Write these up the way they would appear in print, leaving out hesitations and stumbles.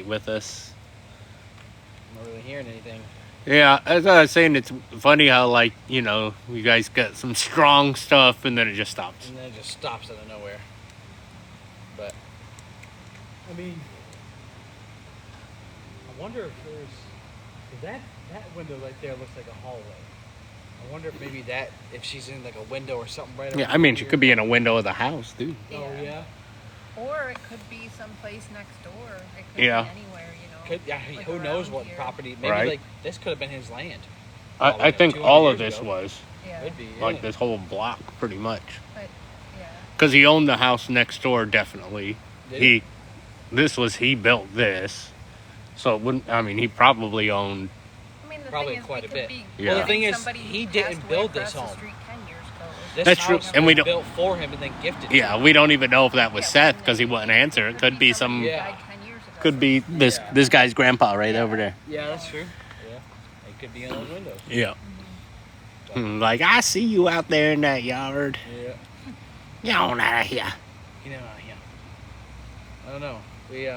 with us. I'm not really hearing anything. Yeah, as I was saying, it's funny how, like, you guys got some strong stuff and then it just stops. And then it just stops out of nowhere. But, I mean, I wonder if there's... That window right there looks like a hallway. I wonder if maybe if she's in like a window or something right over Yeah, I mean, she here. could be in a window of the house, dude. Oh, yeah? Or it could be someplace next door. It could Yeah. be anywhere, Like like who knows around what here. property. Maybe Right. like this could have been his land. I think 200 all of years this ago. was. Yeah. Could be, Like, this whole block, pretty much. But, yeah. Because he owned the house next door, definitely. Did He built this. So it wouldn't, I mean, he probably owned... I mean, the Probably thing is, quite we a could bit. be Yeah. Well, the thing is, somebody he who didn't passed build away this across the home. street 10 years ago. This That's true, house and we was don't- built for him and then gifted. Yeah, to him. we don't even know if that was Yeah, Seth, but because he wouldn't answer. It could be some... somebody who Yeah. died 10 years ago. Could be this guy's grandpa right over there. Yeah, that's true. Yeah, it could be in those windows. Yeah. Like, I see you out there in that yard. Yeah. Get on out of here. You know, yeah. I don't know. We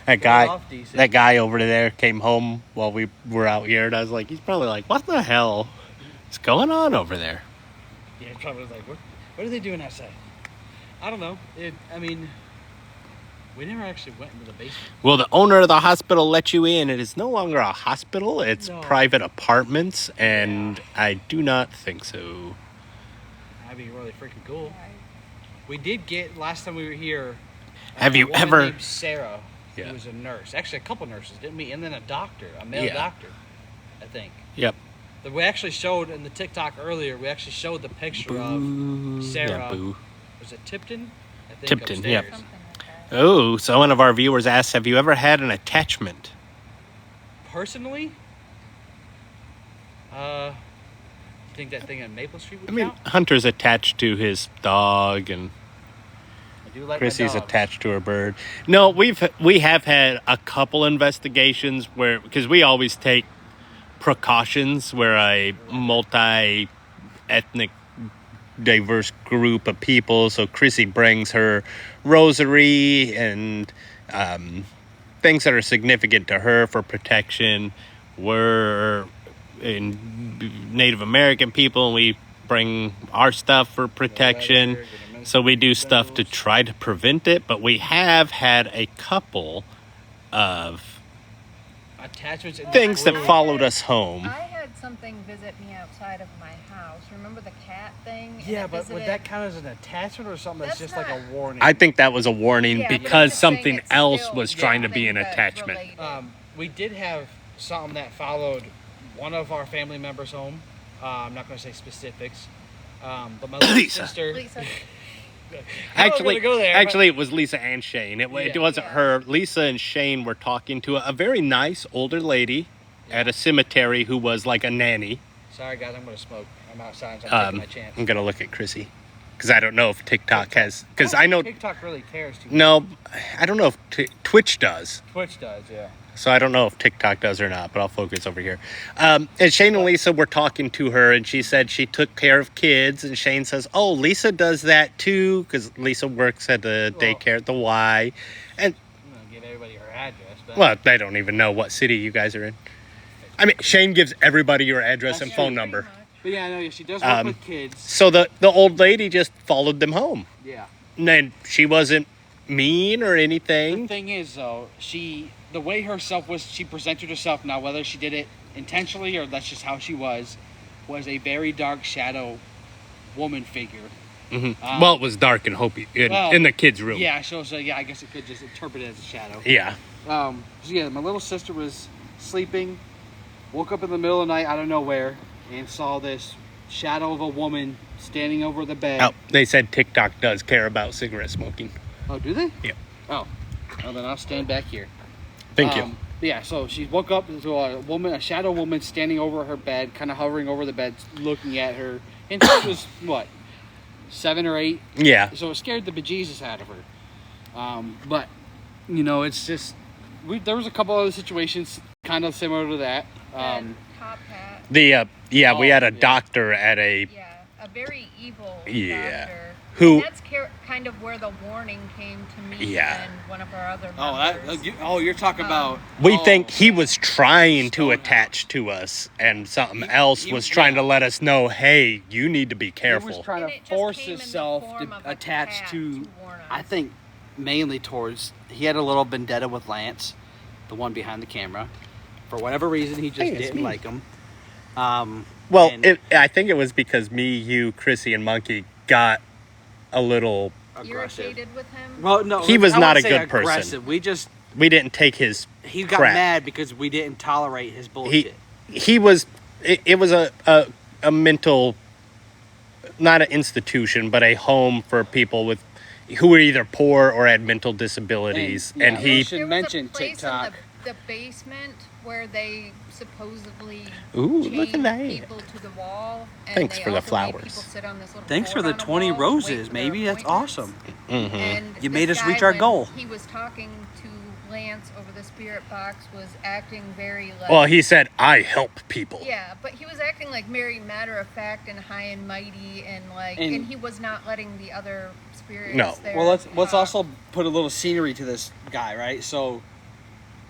That guy over there came home while we were out here, and I was like, he's probably like, what the hell is going on over there? Yeah, probably was like, what are they doing outside? I don't know. I mean, we never actually went into the basement. Well, the owner of the hospital let you in. It is no longer a hospital. It's private apartments, and I do not think so. That'd be really freaking cool. We did get, last time we were here, Have you woman ever... named Sarah, Yeah. who was a nurse. Actually, a couple nurses, didn't we? And then a doctor, a male Yeah. doctor, I think. Yep. That we actually showed in the TikTok earlier, we actually showed the picture of Sarah. Yeah, boo. Was it Tipton? I think Tipton, yep. upstairs. Something like that. Oh, so one of our viewers asked, have you ever had an attachment? Personally, you think that thing on Maple Street would I mean, count? Hunter's attached to his dog, and I do like Chrissy's my dogs. attached to her bird. No, we have had a couple investigations where, because we always take precautions where a multi-ethnic diverse group of people, so Chrissy brings her rosary and things that are significant to her for protection. We're in Native American people, and we bring our stuff for protection. So we do stuff to try to prevent it, but we have had a couple of attachments in things the that room. followed us home. I had something visit me outside of my house. Remember the cat thing? Yeah, And it but would visited- that count as an attachment or something that's That's just like a not- warning? I think that was a warning Yeah, but I'm because just saying something it's else still was trying to be something an that attachment. related. We did have something that followed one of our family members home. I'm not going to say specifics, but my little Lisa. sister. Lisa, Actually, go there, actually, it was Lisa and Shane. It Yeah. wasn't Yeah. her. Lisa and Shane were talking to a very nice older lady at a cemetery who was like a nanny. Sorry, guys, I'm going to smoke. I'm outside, so I'm taking my chance. I'm gonna look at Chrissy because I don't know if TikTok has. Because I know TikTok really cares too much. no, I don't know if Twitch does. Twitch does, yeah. So I don't know if TikTok does or not, but I'll focus over here. And Shane and Lisa were talking to her, and she said she took care of kids. And Shane says, "Oh, Lisa does that too," because Lisa works at the daycare at the Y. And I'm going to give everybody her address. But well, they don't even know what city you guys are in. I mean, Shane gives everybody your address and That's phone true. number. But yeah, I know she does work with kids. So the old lady just followed them home. Yeah. And then she wasn't mean or The anything. thing is, though, the way she presented herself, now whether she did it intentionally or that's just how she was a very dark shadow woman figure. Mm-hmm. Well, it was dark and Hopi in the kids' room. Yeah, so yeah, I guess it could just interpret it as a shadow. Yeah. So yeah, my little sister was sleeping, woke up in the middle of the night out of nowhere, and saw this shadow of a woman standing over the bed. Oh, they said TikTok does care about cigarette smoking. Oh, do they? Yeah. Oh, well then I'll stand back here. Thank you. Yeah, so she woke up to a shadow woman standing over her bed, kind of hovering over the bed, looking at her. And she was, what, 7 or 8? Yeah. So it scared the bejesus out of her. But, it's just, there was a couple other situations kind of similar to that. and top hat. We had a yeah. doctor at a Yeah, a very evil Yeah. doctor. Who- And that's kind of where the warning came to me Yeah. and one of our other Oh, members. you're talking about. We oh, think he was trying to Stonehouse. attach to us, and something He- else he- was trying yeah. to let us know, hey, you need to be He was careful. trying And to it just force came in the himself form to of a attach cat to. warn us. I think mainly towards. He had a little vendetta with Lance, the one behind the camera. For whatever reason, he just Hey, it's didn't me. like him. Well, and I think it was because me, you, Chrissy, and Monkey got a little... aggressive. Irritated with him. Well, no, He was I not wouldn't a say good person. aggressive. We didn't take his He got crap. mad because we didn't tolerate his bullshit. He was... It was a mental... Not an institution, but a home for people with... who were either poor or had mental disabilities. And, And, yeah, he... we should There was mention a place TikTok. in the basement where they supposedly Ooh, look at chained that. people to the wall. And Thanks they for the also made flowers. people sit on this little Thanks for board the on a 20 wall to wait roses, for maybe. their That's appointments. awesome. And You this made us guy, reach our when goal. He was talking to Lance over the spirit box, was acting very like... Well, he said, I help people. Yeah, but he was acting like very matter of fact and high and mighty, and like, And- and he was not letting the other spirits No. there. Well, let's talk. also put a little scenery to this guy, right? So,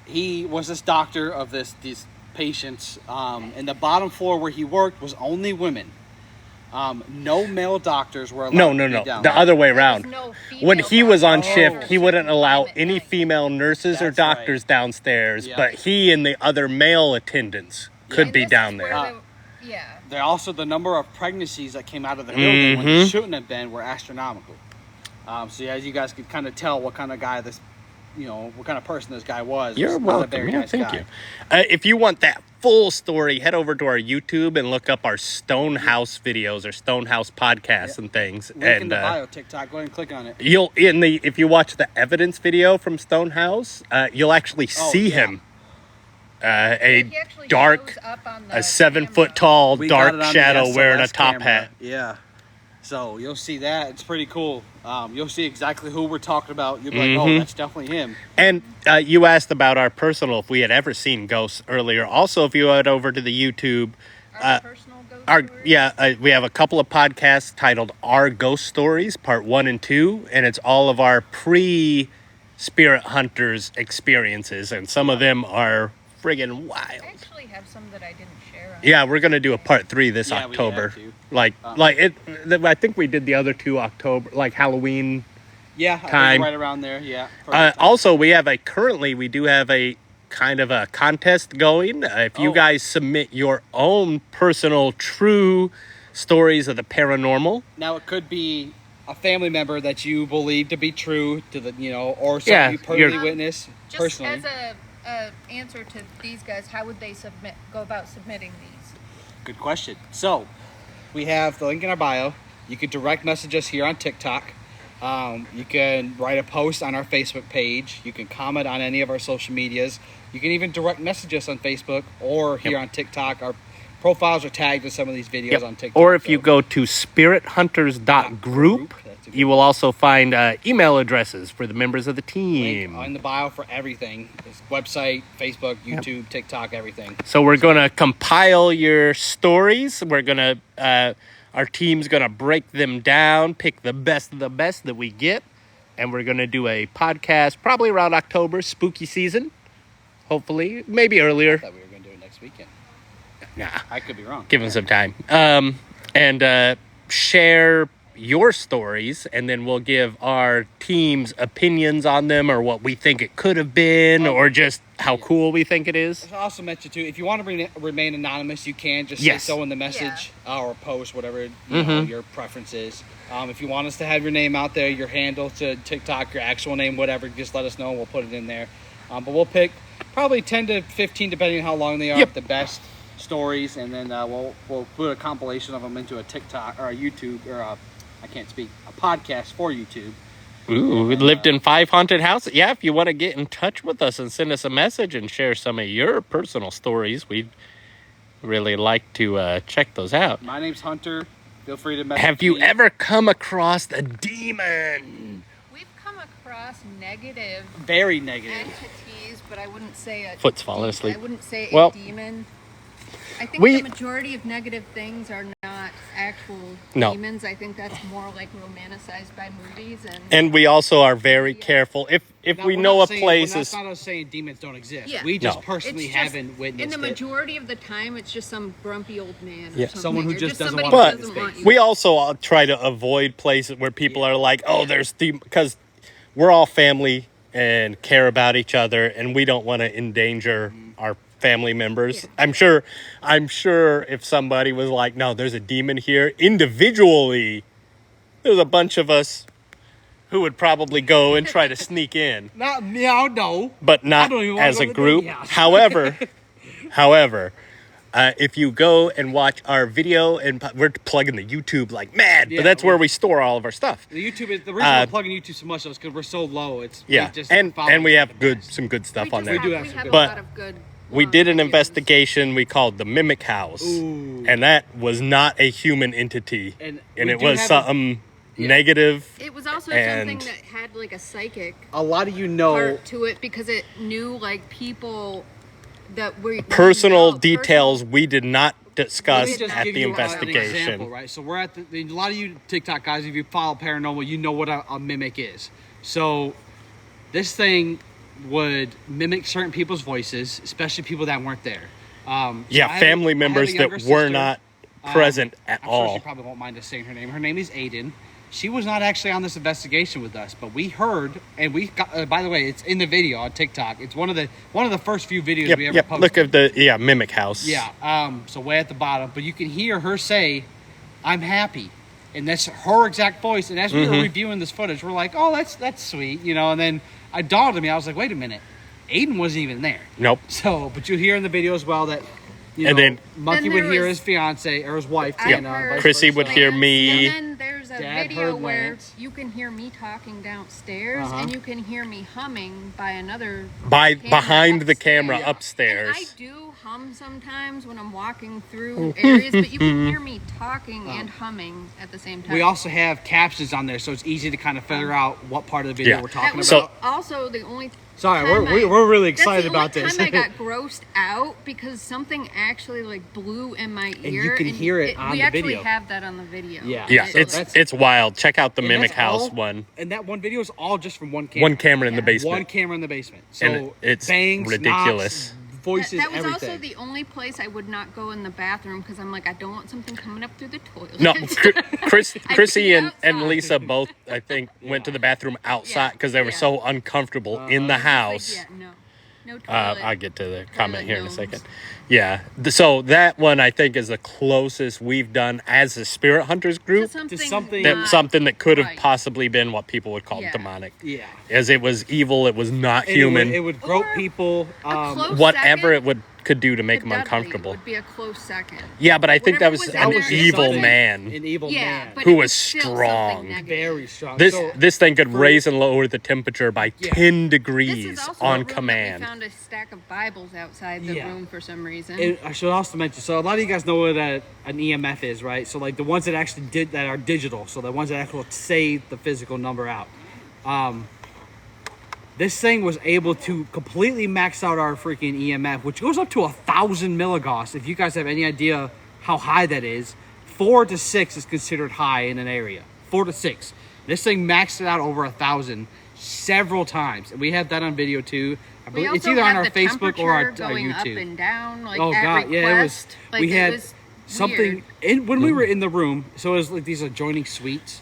he was this doctor of these patients, and the bottom floor where he worked was only women. No male doctors were allowed. No. to be down The there. other way There was around. no When female he was on doctors shift, after he a wouldn't certain allow time at any night. female nurses or That's right. doctors downstairs, Yeah. but he and the other male attendants could And be this is down where there. yeah. There also the number of pregnancies that came out of the building when it Mhm. shouldn't have been were astronomical. So as you guys could kind of tell what kind of guy this, what kind of person this guy was. You're Not a welcome. very Yeah, nice thank guy. you. If you want that full story, head over to our YouTube and look up our Stonehouse videos or Stonehouse podcasts Yeah. and things. Link in And the bio, TikTok. Go ahead and click on it. if you watch the evidence video from Stonehouse, you'll actually Oh, see yeah. him. A He actually dark, shows up on the a 7 camera. foot tall, We got dark it on the shadow wearing a SLS top camera. hat. Yeah. So you'll see that. It's pretty cool. You'll see exactly who we're talking about. You'll be like, oh, that's definitely him. And you asked about our personal, if we had ever seen ghosts earlier. Also, if you head over to the YouTube, Our personal ghost stories. we have a couple of podcasts titled Our Ghost Stories, Part 1 and 2, and it's all of our pre-Spirit Hunters experiences, and some of them are friggin' wild. I actually have some that I didn't share. On Yeah, we're gonna do a part 3 this Yeah, we have October. to. I think we did the other 2 October, like Halloween. Yeah, I think Time. right around there. Yeah. Perfect time. Also, we do have a kind of a contest going. If you Oh. guys submit your own personal true stories of the paranormal, Now it could be a family member that you believe to be true to the, or something Yeah, you personally you're- witnessed Just personally. as a answer to these guys, how would they go about submitting these? Good question. So, we have the link in our bio. You could direct message us here on TikTok. You can write a post on our Facebook page. You can comment on any of our social medias. You can even direct message us on Facebook or here on TikTok. Our profiles are tagged in some of these videos on TikTok. or if you so- go to spirithunters.group, That's a good you will also find email addresses for the members of the link team. on the bio for everything. It's website, Facebook, YouTube, TikTok, everything. So we're going to compile your stories. We're going to, our team's going to break them down, pick the best of the best that we get. And we're going to do a podcast probably around October, spooky season. Hopefully, maybe I earlier. thought we were going to do it next weekend. Nah, I could be wrong. give them some time. And share your stories, and then we'll give our team's opinions on them, or what we think it could have been, or just how cool we think it is. I also mentioned too, if you want to remain anonymous, you can just Yes. say so in the message or post, whatever your preference is. If you want us to have your name out there, your handle to TikTok, your actual name, whatever, just let us know and we'll put it in there. But we'll pick probably 10 to 15, depending on how long they are, Yep. the best stories, and then we'll put a compilation of them into a TikTok or a YouTube or a podcast for YouTube. Ooh, we lived in 5 haunted houses. Yeah, if you want to get in touch with us and send us a message and share some of your personal stories, we'd really like to check those out. My name's Hunter. Feel free to message Have you me. ever come across a demon? We've come across negative Very negative. entities, but I wouldn't say a Foot's falling asleep. I wouldn't say Well, a demon. I think we- the majority of negative things are not actual No. demons. I think that's more like romanticized by movies And we also are very careful. If Now, we we're know not a saying- place That's is... not us saying demons don't exist. Yeah. We just No. personally It's just, haven't witnessed in the it. majority of the time, it's just some grumpy old man or Yeah. something. Someone who or just doesn't somebody want who to doesn't be in want space. you. We also try to avoid places where people are like, oh, there's because we're all family and care about each other, and we don't want to endanger our family members. Yeah. I'm sure if somebody was like, no, there's a demon here, individually, there's a bunch of us who would probably go and try to sneak in, Not meow, no. but I not don't even wanna as go a to the group. demon house. However, if you go and watch our video, and we're plugging the YouTube like mad, Yeah, but that's where we store all of our stuff. The YouTube is the reason we're plugging YouTube so much though is because we're so low. It's Yeah, we just and follow we have the best. some good stuff We on just there. We do have, have we some have good a But lot of good. We long did an videos. investigation we called the Mimic House, Ooh. and that was not a human entity, And and we it do was have something negative. It was also And- something that had like a psychic A lot of you know. part to it because it knew like people that were Personal know, details we did not discuss Let me just at give the you investigation. An example, right? So we're at a lot of you TikTok guys, if you follow paranormal, you know what a mimic is. So this thing would mimic certain people's voices, especially people that weren't there. Yeah, family members that were not present at I'm all. sure she probably won't mind us saying her name. Her name is Aiden. She was not actually on this investigation with us, but we heard, and we got. By the way, it's in the video on TikTok. It's one of the first few videos we ever posted. Look at the Mimic House. Yeah. So way at the bottom, but you can hear her say, "I'm happy," and that's her exact voice. And as we were reviewing this footage, we're like, "Oh, that's sweet," you know. And then I dawned on me, I was like, "Wait a minute, Aiden wasn't even there." Nope. So, but you hear in the video as well that, you And know, then- Monkey Then would there hear was- his fiance or his wife. I Tina, heard vice Chrissy versa. would hear me. And then there's a Dad video heard where Lance. you can hear me talking downstairs Uh-huh. and you can hear me humming by another camera Behind the upstairs. camera Yeah. upstairs. And I do hum sometimes when I'm walking through areas, but you can hear me talking and humming at the same time. We also have captions on there, so it's easy to kind of figure out what part of the video Yeah. we're that talking was So- about. also the only Sorry, time we're really that's excited the about only this. time I got grossed out because something actually like blew in my ear. you can hear it on we the actually video. have that on the video. Yeah. Yeah, So that's- it's wild. Check out the And Mimic that's House all- one. And that one video is all just from one camera. One camera in the Yeah. basement. One camera in the basement. So And it's bangs, ridiculous. knocks, voices, That was everything. also the only place I would not go in the bathroom because I'm like, I don't want something coming up through the toilet. No, Chrissy pee and outside. Lisa both, I think, went to the bathroom outside because they were Yeah. so uncomfortable in the It's house. like, yeah, no toilet. I'll get to the comment here in a gnomes. second. Yeah, so that one I think is the closest we've done as a Spirit Hunters group. something- Something that could have right. possibly been what people would call Yeah. demonic. Yeah. As it was evil, it was not And human. It would grope Or people. a close Whatever second it could do to make to them Dudley uncomfortable. would be a close second. Yeah, but I think that was Whatever an was in there, evil something- man. An evil Yeah, man. but Who it was still something strong. negative. Very strong. This So, this thing could for- raise and lower the temperature by Yeah. 10 This degrees is also on a room that command. We found a stack of Bibles outside the Yeah. room for some reason. and I should also mention, so a lot of you guys know what an EMF is, right? So like the ones that actually that are digital, so the ones that actually say the physical number out. This thing was able to completely max out our freaking EMF, which goes up to 1,000 milligauss. If you guys have any idea how high that is, 4 to 6 is considered high in an area. 4 to 6. This thing maxed it out over 1,000 several times, and we have that on video too. I we believe also it's either on had our the Facebook or our temperature going up YouTube. and down, like Oh at god, request. yeah, it was. Like, We it had was something weird. when we were in the room. So it was like these adjoining suites.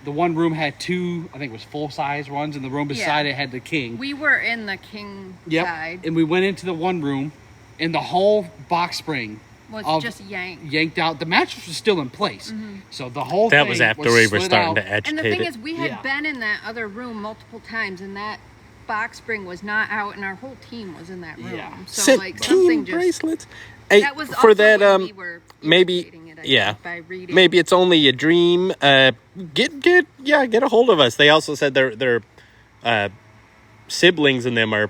The one room had 2, I think it was full size ones, and the room beside Yeah. it had the king. We were in the king Yep. side. And we went into the one room, and the whole box spring Was of- just yanked. yanked out. The mattress was still in place, so the whole That thing was after we were slid starting out. to agitate And the thing it. is, we had Yeah. been in that other room multiple times, and that box spring was not out, and our whole team was in that room. Yeah. So like something just bracelets. Hey, that was for also that when we were maybe investigating it, I yeah, think, by reading. maybe it's only a dream. Get a hold of us. They also said their siblings and them are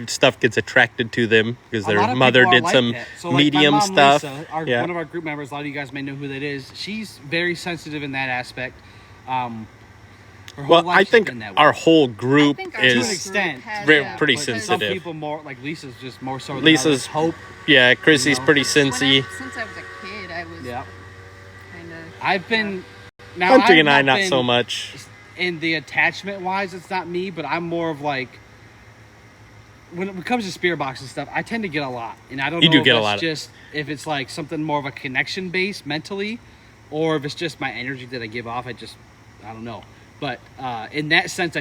stuff gets attracted to them because A lot their of mother people are did like some that. So, like, medium my mom, stuff. Lisa, Yeah. one of our group members, a lot of you guys may know who that is. She's very sensitive in that aspect. Her whole Well, life I has think been that way. our whole group I think our to an is extent, very- that, pretty because Some sensitive. people more like Lisa's just more so. Than Lisa's- others. Hope. yeah. Chrissy's know. pretty Since sensy. I was a kid, I was Yeah. kind of. I've been now. Hunting I've and I, not been so much. in the attachment wise. It's not me, but I'm more of like when it comes to spirit box and stuff. I tend to get a lot, and I don't You know do if get a that's lot. just if it's like something more of a connection based mentally, or if it's just my energy that I give off. I don't know. But in that sense, I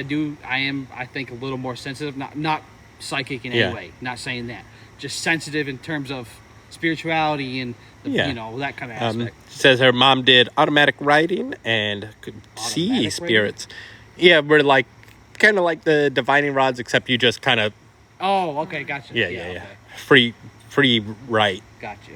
am, I think, a little more sensitive. Not psychic in any way. Not saying that. Just sensitive in terms of spirituality and Yeah. you know, that kind of aspect. She says her mom did automatic writing and could see Automatic spirits. Yeah, we're like kind of like the divining rods, except you just kind of Oh, okay, gotcha. yeah. Okay. Free write. Gotcha.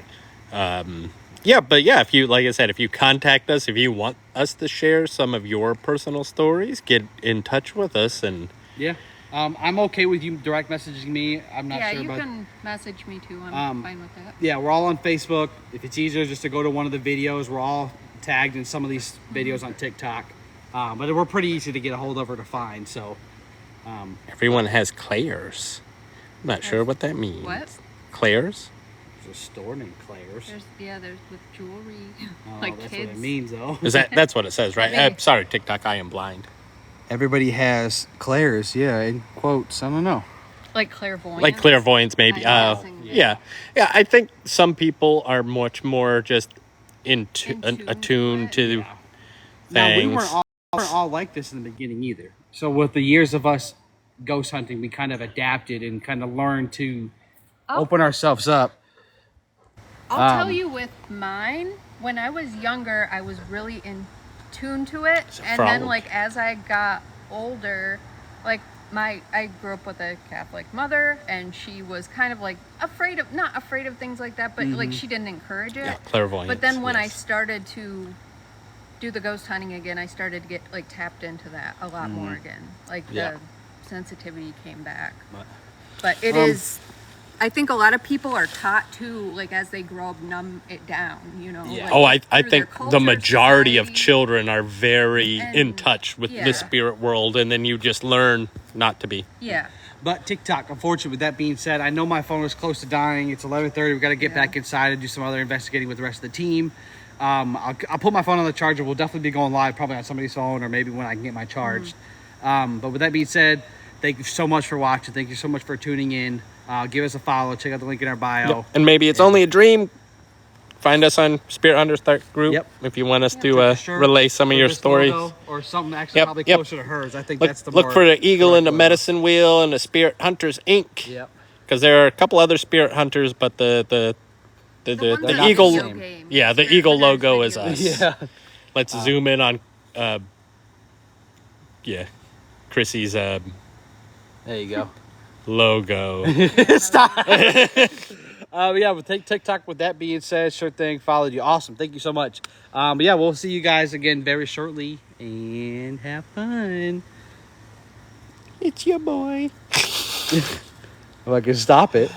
Yeah, but yeah, if you, like I said, if you contact us, if you want us to share some of your personal stories, get in touch with us. And Yeah. I'm okay with you direct messaging me. I'm not Yeah, sure, you but can message me too. I'm fine with that. yeah, we're all on Facebook. If it's easier just to go to one of the videos, we're all tagged in some of these videos on TikTok. But we're pretty easy to get a hold of or to find. So everyone has Claire's. I'm not sure what that means. What? Claire's? there's a store named Claire's. There's with jewelry, Oh, like that's kids. what it means, though. That's what it says, right? Maybe. Sorry, TikTok, I am blind. Everybody has Claire's, yeah, in quotes. I don't know. Like clairvoyance. Like clairvoyance, maybe. I'm guessing. Yeah. I think some people are much more just attuned to Yeah. Now, we things. weren't all like this in the beginning either. So with the years of us ghost hunting, we kind of adapted and kind of learned to open ourselves up. I'll tell you with mine, when I was younger, I was really in tune to it. And then like as I got older, like I grew up with a Catholic mother, and she was kind of like not afraid of things like that, but like she didn't encourage it. Yeah, clairvoyance. But then when I yes. started to do the ghost hunting again, I started to get like tapped into that a lot more again. Like Yeah. the sensitivity came back. But it is, I think a lot of people are taught to, like as they grow up, numb it down, you know. Yeah. Like, I through their think culture, the majority of society. children are very in And- touch with yeah. the spirit world, and then you just learn not to be. Yeah. But TikTok, unfortunately, with that being said, I know my phone is close to dying. It's 11:30. We've got to get back inside and do some other investigating with the rest of the team. I'll put my phone on the charger. We'll definitely be going live, probably on somebody's phone, or maybe when I can get my charged. But with that being said, thank you so much for watching. Thank you so much for tuning in. Give us a follow. Check out the link in our bio. And maybe it's only a dream. Find us on Spirit Hunters group Yep. if you want us Take to a shirt relay some of with your this stories. logo or something actually probably closer to hers. I think that's the Look for the eagle and the correct medicine wheel and the Spirit Hunters Inc. logo. Yep. Because there are a couple other Spirit Hunters, but the The ones not in the eagle, same. video games. yeah, the Spirit eagle Hunters logo is video us. games. Yeah. Let's zoom in on, Chrissy's There you go. logo. Stop. Yeah, we'll take TikTok. With that being said, sure thing. Followed you. Awesome. Thank you so much. But yeah, we'll see you guys again very shortly, and have fun. It's your boy. If I can stop it.